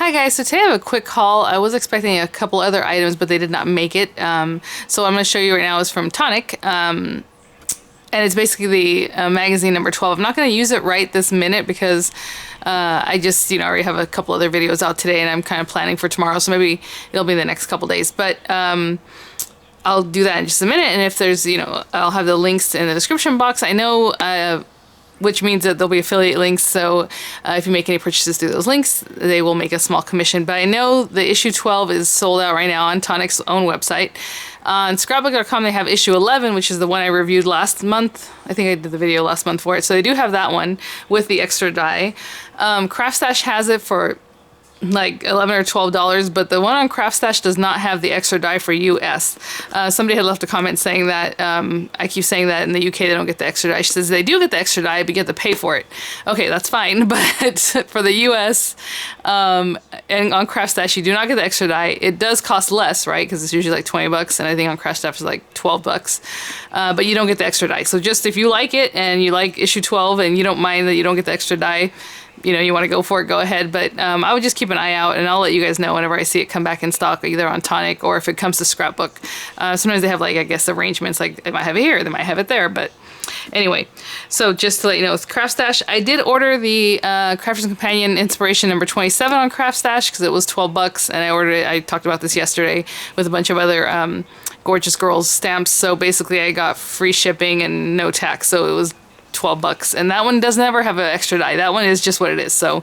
Hi guys, so today I have a quick haul. I was expecting a couple other items, but they did not make it. So what I'm going to show you right now is from Tonic. And it's basically the magazine number 12. I'm not going to use it right this minute because I just, already have a couple other videos out today and I'm kind of planning for tomorrow. So maybe it'll be the next couple days. But I'll do that in just a minute. And if there's, I'll have the links in the description box. I know which means that there'll be affiliate links, so if you make any purchases through those links, they will make a small commission. But I know the issue 12 is sold out right now on Tonic's own website. On scrapbook.com they have issue 11, which is the one I reviewed last month. I think I did the video last month for it. So they do have that one with the extra die. Craft Stash has it for like $11 or $12, but the one on Craft Stash does not have the extra die for US. Somebody had left a comment saying that I keep saying that in the UK they don't get the extra die. She says they do get the extra die, but you get to pay for it. Okay, that's fine, but for the US and on Craft Stash you do not get the extra die. It does cost less, right? Because it's usually like 20 bucks, and I think on Craft Stash it's like 12 bucks. But you don't get the extra die. So just if you like it and you like issue 12 and you don't mind that you don't get the extra die, you want to go for it, go ahead. But I would just keep an eye out, and I'll let you guys know whenever I see it come back in stock, either on Tonic or if it comes to Scrapbook. Sometimes they have, like, I guess, arrangements, like they might have it here, they might have it there. But anyway, so just to let you know, with Craft Stash, I did order the Crafter's Companion Inspiration number 27 on Craft Stash because it was 12 bucks, and I ordered it. I talked about this yesterday with a bunch of other Gorgeous Girls stamps. So basically, I got free shipping and no tax, so it was 12 bucks, and that one does never have an extra die. That one is just what it is. So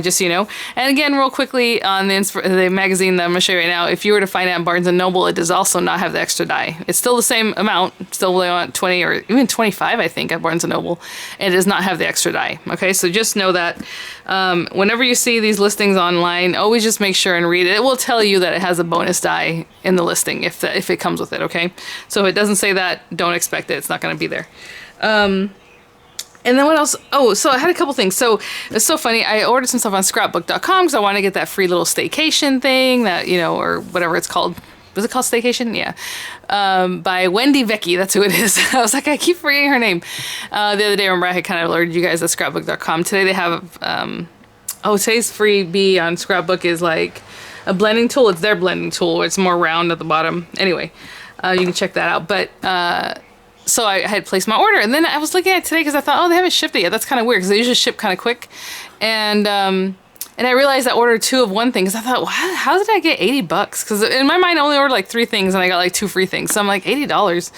just so you know. And again, real quickly on the magazine that I'm gonna show you right now, if you were to find it at Barnes & Noble, it does also not have the extra die. It's still the same amount, still on 20 or even 25 I think at Barnes & Noble, and it does not have the extra die. Okay, so just know that whenever you see these listings online, always just make sure and read it. It will tell you that it has a bonus die in the listing if it comes with it. Okay, so if it doesn't say that, don't expect it. It's not going to be there. And then what else? Oh, so I had a couple things. So it's so funny. I ordered some stuff on scrapbook.com because I want to get that free little staycation thing that, or whatever it's called. Was it called staycation? Yeah. By Wendy Vecchi. That's who it is. I was like, I keep forgetting her name. The other day, remember, I had kind of alerted you guys at scrapbook.com. Today they have, today's freebie on Scrapbook is like a blending tool. It's their blending tool where it's more round at the bottom. Anyway, you can check that out. But, so I had placed my order, and then I was looking at it today because I thought, oh, they haven't shipped it yet. That's kind of weird because they usually ship kind of quick. And I realized I ordered 2 of one thing because I thought, well, how did I get 80 bucks? Because in my mind, I only ordered like 3 things and I got like 2 free things. So I'm like, $80.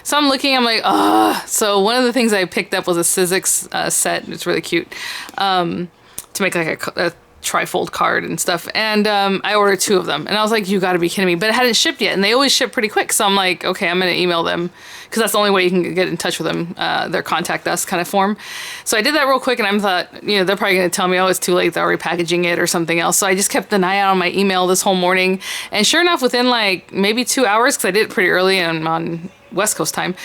So I'm looking, I'm like, oh. So one of the things I picked up was a Sizzix set. It's really cute to make like a trifold card and stuff, and I ordered 2 of them, and I was like, you gotta be kidding me. But it hadn't shipped yet, and they always ship pretty quick, so I'm like, okay, I'm gonna email them because that's the only way you can get in touch with them, their contact us kind of form. So I did that real quick, and I thought, they're probably gonna tell me, oh, it's too late, they're repackaging it or something else. So I just kept an eye out on my email this whole morning, and sure enough, within like maybe 2 hours, because I did it pretty early and on West Coast time,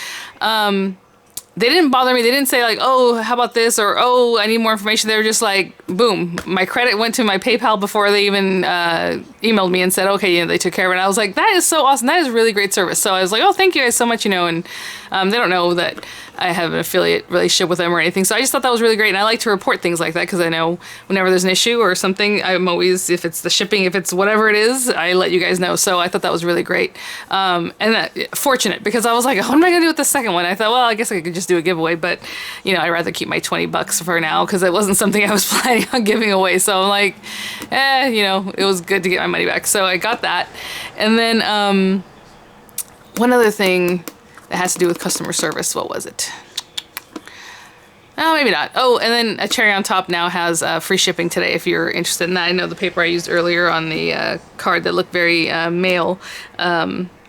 they didn't bother me. They didn't say like, oh, how about this? Or, oh, I need more information. They were just like, boom. My credit went to my PayPal before they even emailed me and said, okay, they took care of it. And I was like, that is so awesome. That is really great service. So I was like, oh, thank you guys so much, and they don't know that I have an affiliate relationship with them or anything. So I just thought that was really great. And I like to report things like that because I know whenever there's an issue or something, I'm always, if it's the shipping, if it's whatever it is, I let you guys know. So I thought that was really great. And fortunate because I was like, what am I going to do with the second one? I thought, well, I guess I could just do a giveaway, but I'd rather keep my 20 bucks for now because it wasn't something I was planning on giving away. So I'm like, it was good to get my money back. So I got that. And then one other thing that has to do with customer service. What was it? Oh, maybe not. Oh, and then a cherry on top now has free shipping today if you're interested in that. I know the paper I used earlier on the card that looked very male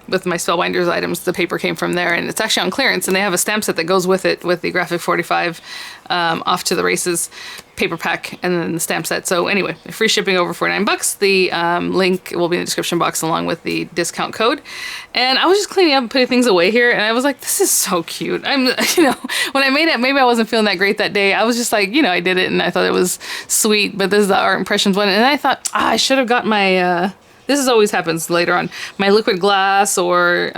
with my Spellbinders items, the paper came from there, and it's actually on clearance, and they have a stamp set that goes with it with the Graphic 45 Off to the Races paper pack and then the stamp set. So anyway, free shipping over $49. The link will be in the description box along with the discount code. And I was just cleaning up and putting things away here, and I was like, this is so cute. I'm, when I made it, maybe I wasn't feeling that great that day. I was just like, I did it and I thought it was sweet, but this is the Art Impressions one, and I thought, I should have got my this is always happens later on, my liquid glass, or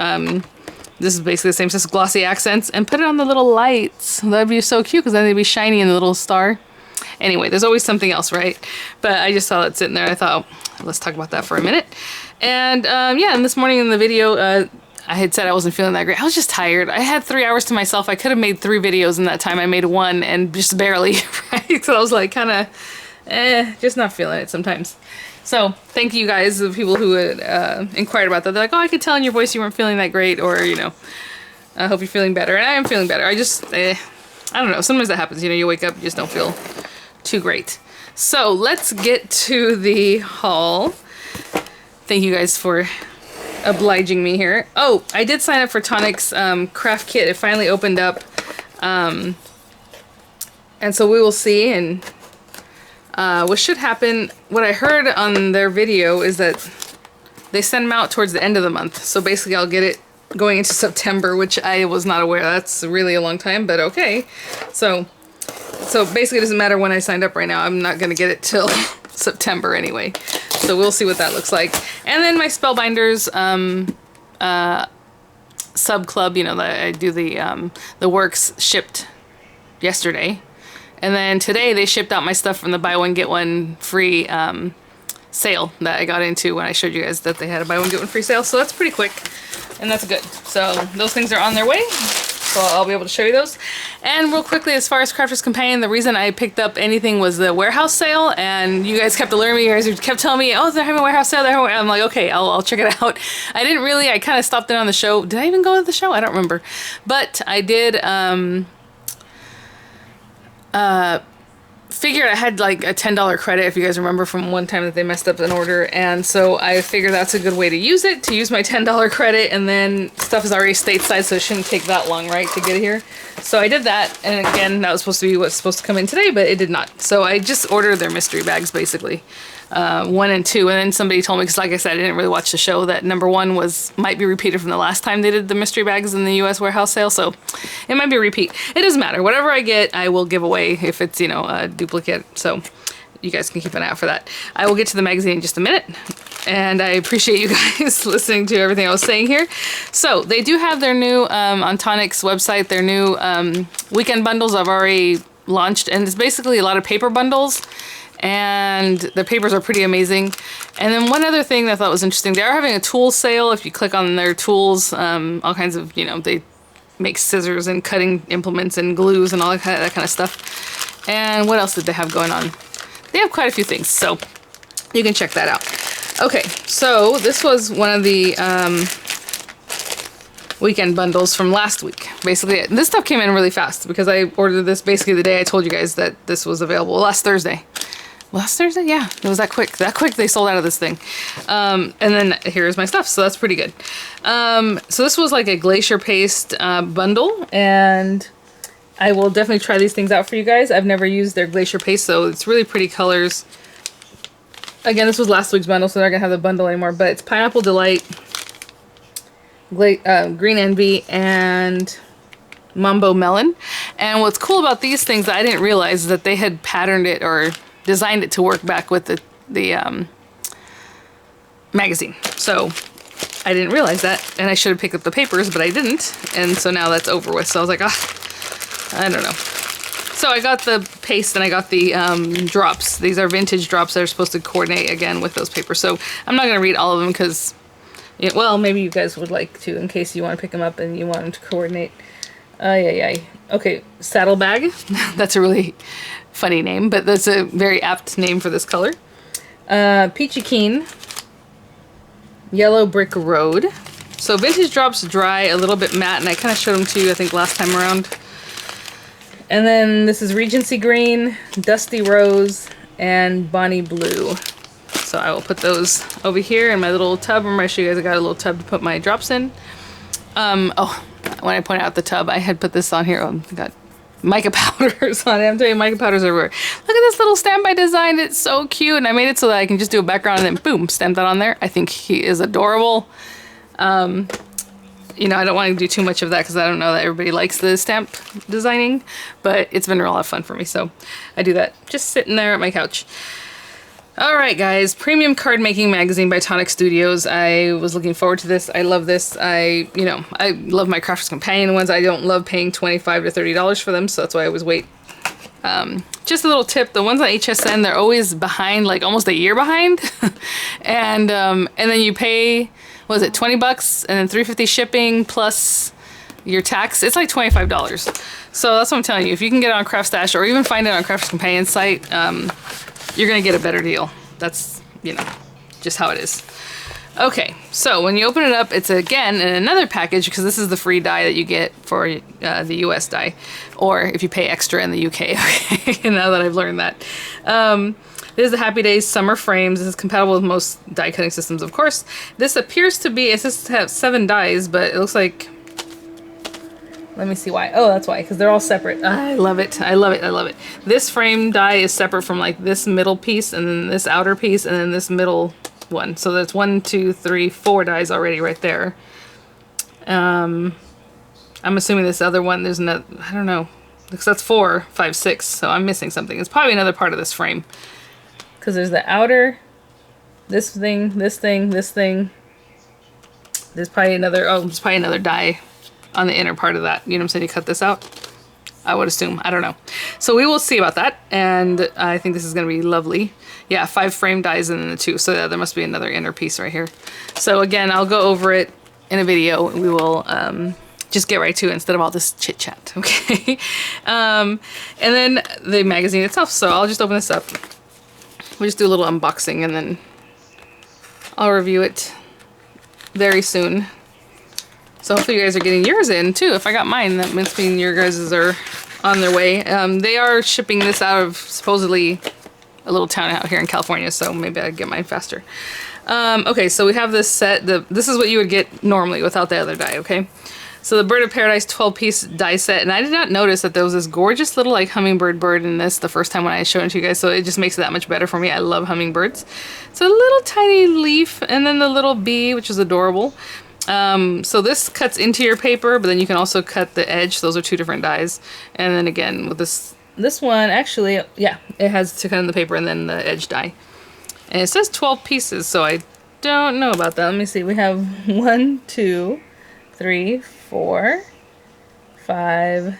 this is basically the same as glossy accents, and put it on the little lights. That'd be so cute because then they'd be shiny in the little star. Anyway, there's always something else, right? But I just saw it sitting there. I thought, oh, let's talk about that for a minute. And yeah, and this morning in the video, I had said I wasn't feeling that great. I was just tired. I had 3 hours to myself. I could have made 3 videos in that time. I made 1 and just barely, right? So I was like kind of, just not feeling it sometimes. So thank you guys, the people who had inquired about that. They're like, oh, I could tell in your voice you weren't feeling that great, or, you know, I hope you're feeling better. And I am feeling better. I just, I don't know. Sometimes that happens. You know, you wake up, you just don't feel too great. So let's get to the haul. Thank you guys for obliging me here. Oh, I did sign up for Tonic's craft kit. It finally opened up. And so we will see. And what should happen, what I heard on their video is that they send them out towards the end of the month. So basically I'll get it going into September, which I was not aware. That's really a long time, but okay. So basically it doesn't matter when I signed up right now. I'm not going to get it till September anyway. So we'll see what that looks like. And then my Spellbinders sub club, you know, that I do the works, shipped yesterday. And then today they shipped out my stuff from the buy one get one free sale that I got into when I showed you guys that they had a buy one get one free sale. So that's pretty quick and that's good. So those things are on their way. So I'll be able to show you those. And real quickly, as far as Crafter's Companion, the reason I picked up anything was the warehouse sale, and you guys kept alerting me. You guys kept telling me, oh, they're having a warehouse sale. I'm like, okay, I'll check it out. I kind of stopped in on the show. Did I even go to the show? I don't remember. But I did figured I had like a $10 credit, if you guys remember from one time that they messed up an order, and so I figured that's a good way to use it, to use my $10 credit, and then stuff is already stateside, so it shouldn't take that long, right, to get here. So I did that, and again, that was supposed to be what's supposed to come in today, but it did not. So I just ordered their mystery bags, basically. 1 and 2, and then somebody told me, because like I said, I didn't really watch the show, that number 1 might be repeated from the last time they did the mystery bags in the US warehouse sale, so it might be a repeat. It doesn't matter. Whatever I get, I will give away if it's, you know, a duplicate, so you guys can keep an eye out for that. I will get to the magazine in just a minute, and I appreciate you guys listening to everything I was saying here. So they do have their new, on Tonic's website, their new weekend bundles I've already launched, and it's basically a lot of paper bundles, and the papers are pretty amazing. And then one other thing that I thought was interesting, they are having a tool sale. If you click on their tools, all kinds of, you know, they make scissors and cutting implements and glues and all that kind of stuff. And what else did they have going on? They have quite a few things, so you can check that out. Okay, so this was one of the weekend bundles from last week. Basically, this stuff came in really fast because I ordered this basically the day I told you guys that this was available, last Thursday. Last Thursday? Yeah, it was that quick. That quick they sold out of this thing. And then here's my stuff, so that's pretty good. So this was like a glacier paste bundle, and I will definitely try these things out for you guys. I've never used their glacier paste, so it's really pretty colors. Again, this was last week's bundle, so they're not going to have the bundle anymore, but it's Pineapple Delight, Green Envy, and Mambo Melon. And what's cool about these things that I didn't realize is that they had patterned it or designed it to work back with the magazine. So I didn't realize that, and I should have picked up the papers, but I didn't, and so now that's over with. So I was like, I don't know. So I got the paste and I got the drops. These are vintage drops that are supposed to coordinate again with those papers. So I'm not going to read all of them because, well, maybe you guys would like to in case you want to pick them up and you want them to coordinate. Okay, Saddlebag. That's a really funny name, but that's a very apt name for this color. Peachy Keen, Yellow Brick Road. So vintage drops dry, a little bit matte, and I kind of showed them to you, I think, last time around. And then this is Regency Green, Dusty Rose, and Bonnie Blue. So I will put those over here in my little tub. Remember I showed you guys I got a little tub to put my drops in. Oh, when I point out the tub, I had put this on here. Oh, I got mica powders on it. I'm telling you, mica powders everywhere. Look at this little stamp I designed. It's so cute. And I made it so that I can just do a background and then boom, stamp that on there. I think he is adorable. You know, I don't want to do too much of that because I don't know that everybody likes the stamp designing, but it's been a lot of fun for me. So I do that just sitting there at my couch. All right, guys, Premium Card Making Magazine by Tonic-Studios. I was looking forward to this. I love this. I love my Crafter's Companion ones. I don't love paying $25 to $30 for them, so that's why I always wait Just a little tip, the ones on HSN, they're always behind, like almost a year behind. And then you pay, what is it, 20 bucks and then $3.50 shipping plus your tax. It's like $25. So that's what I'm telling you. If you can get it on Craft Stash or even find it on Crafters Companion site, you're gonna get a better deal. That's, you know, just how it is. Okay, so when you open it up, it's again in another package because this is the free die that you get for the US die, or if you pay extra in the UK. Okay, now that I've learned that. This is the Happy Days Summer Frames. This is compatible with most die cutting systems, of course. This appears to be, it says to have 7 dies, but it looks like, let me see why. Oh, that's why, because they're all separate. I love it. I love it. I love it. This frame die is separate from like this middle piece and then this outer piece and then this middle one. So that's 1, 2, 3, 4 dies already right there. I'm assuming this other one, there's no, I don't know, because that's 4, 5, 6. So I'm missing something. It's probably another part of this frame. Because there's the outer, this thing, this thing, this thing. There's probably another, oh, there's probably another die on the inner part of that. You know what I'm saying? You cut this out? I would assume. I don't know. So we will see about that. And I think this is going to be lovely. Yeah, 5 frame dies and then the 2. So yeah, there must be another inner piece right here. So again, I'll go over it in a video. We will just get right to it instead of all this chit chat. Okay. And then the magazine itself. So I'll just open this up. We'll just do a little unboxing and then I'll review it very soon. So hopefully you guys are getting yours in too. If I got mine, that must mean your guys are on their way. They are shipping this out of supposedly a little town out here in California, so maybe I'd get mine faster. Okay, so we have this set. This is what you would get normally without the other die, okay? So the Bird of Paradise 12-piece die set, and I did not notice that there was this gorgeous little like hummingbird bird in this the first time when I showed it to you guys, so it just makes it that much better for me. I love hummingbirds. So a little tiny leaf, and then the little bee, which is adorable. So this cuts into your paper, but then you can also cut the edge. Those are 2 different dies. And then again, with this one, actually, yeah, it has to cut in the paper and then the edge die. And it says 12 pieces, so I don't know about that. Let me see. We have 1, 2, 3, 4, 5,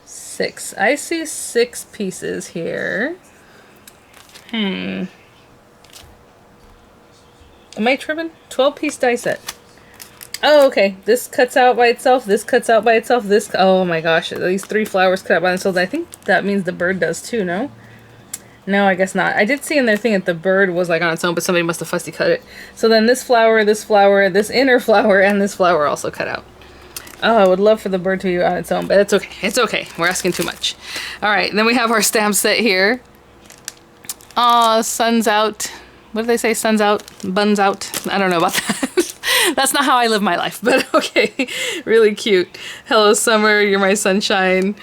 6. I see 6 pieces here. Am I tripping? 12-piece die set. Oh, okay. This cuts out by itself. This cuts out by itself. This, oh my gosh. These 3 flowers cut out by themselves. I think that means the bird does too, no? No, I guess not. I did see in their thing that the bird was like on its own, but somebody must have fussy cut it. So then this flower, this inner flower, and this flower also cut out. Oh, I would love for the bird to be on its own, but it's okay. It's okay. We're asking too much. All right, then we have our stamp set here. Aw, sun's out. What do they say? Sun's out, buns out. I don't know about that. That's not how I live my life, but okay. Really cute. Hello, summer. You're my sunshine.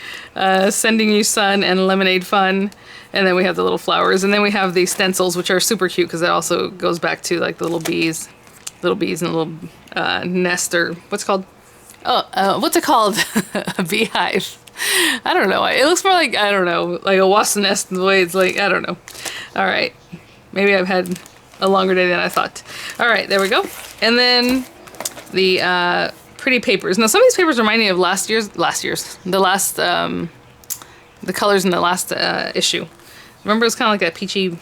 Sending you sun and lemonade fun. And then we have the little flowers. And then we have the stencils, which are super cute because it also goes back to like the little bees and a little nest, or what's it called? Oh, what's it called? A beehive. I don't know. It looks more like, I don't know, like a wasp nest the way it's like, I don't know. All right. Maybe I've had a longer day than I thought. All right, there we go. And then the pretty papers. Now some of these papers remind me of the colors in the last issue. Remember, it's kind of like that peachy,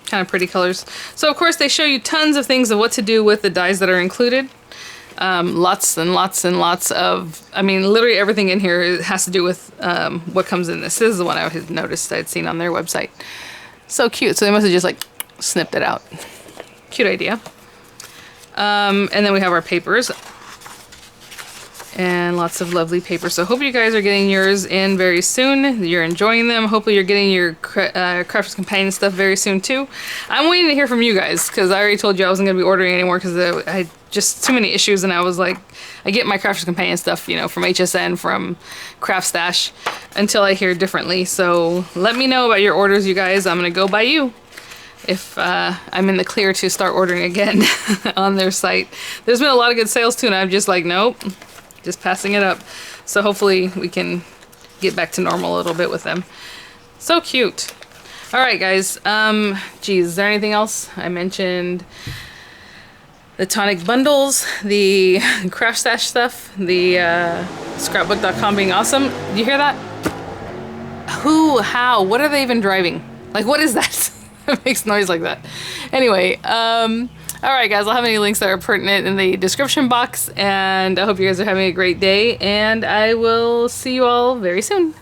kind of pretty colors. So of course they show you tons of things of what to do with the dies that are included. Lots and lots and lots of, I mean, literally everything in here has to do with what comes in this. This is the one I had noticed I'd seen on their website. So cute. So they must have just like snipped it out. Cute idea. And then we have our papers. And lots of lovely papers. So hope you guys are getting yours in very soon. You're enjoying them. Hopefully you're getting your Crafters Companion stuff very soon too. I'm waiting to hear from you guys because I already told you I wasn't going to be ordering anymore because I had just too many issues, and I was like, I get my Crafters Companion stuff, you know, from HSN, from Craft Stash, until I hear differently. So let me know about your orders, you guys. I'm going to go by you if I'm in the clear to start ordering again on their site. There's been a lot of good sales too, and I'm just like, nope. Just passing it up. So hopefully we can get back to normal a little bit with them. So cute. All right, guys. Geez, is there anything else? I mentioned the Tonic bundles, the Craft Stash stuff, the scrapbook.com being awesome. Do you hear that? Who? How? What are they even driving? Like, what is that? It makes noise like that. Anyway, all right, guys, I'll have any links that are pertinent in the description box, and I hope you guys are having a great day, and I will see you all very soon.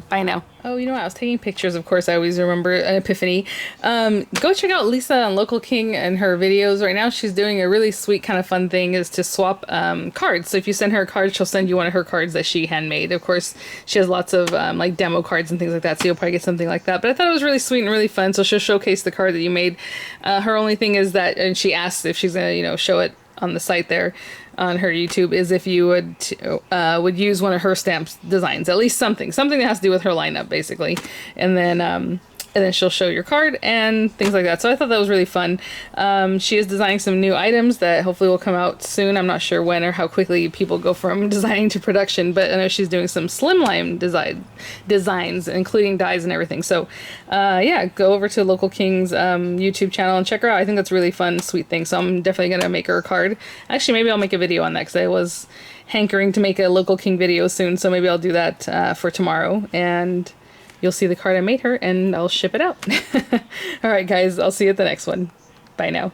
Bye now. Oh, you know what? I was taking pictures. Of course, I always remember an epiphany. Go check out Lisa on Local King and her videos. Right now, she's doing a really sweet kind of fun thing is to swap cards. So if you send her a card, she'll send you one of her cards that she handmade. Of course, she has lots of like demo cards and things like that. So you'll probably get something like that. But I thought it was really sweet and really fun. So she'll showcase the card that you made. Her only thing is that, and she asked if she's gonna, you know, show it on the site there on her YouTube, is if you would use one of her stamp designs, at least something that has to do with her lineup, basically, and then she'll show your card and things like that. So I thought that was really fun. She is designing some new items that hopefully will come out soon. I'm not sure when or how quickly people go from designing to production, but I know she's doing some slimline designs, including dies and everything. So yeah, go over to Local King's YouTube channel and check her out. I think that's a really fun, sweet thing. So I'm definitely going to make her a card. Actually, maybe I'll make a video on that because I was hankering to make a Local King video soon. So maybe I'll do that for tomorrow, and you'll see the card I made her, and I'll ship it out. All right, guys, I'll see you at the next one. Bye now.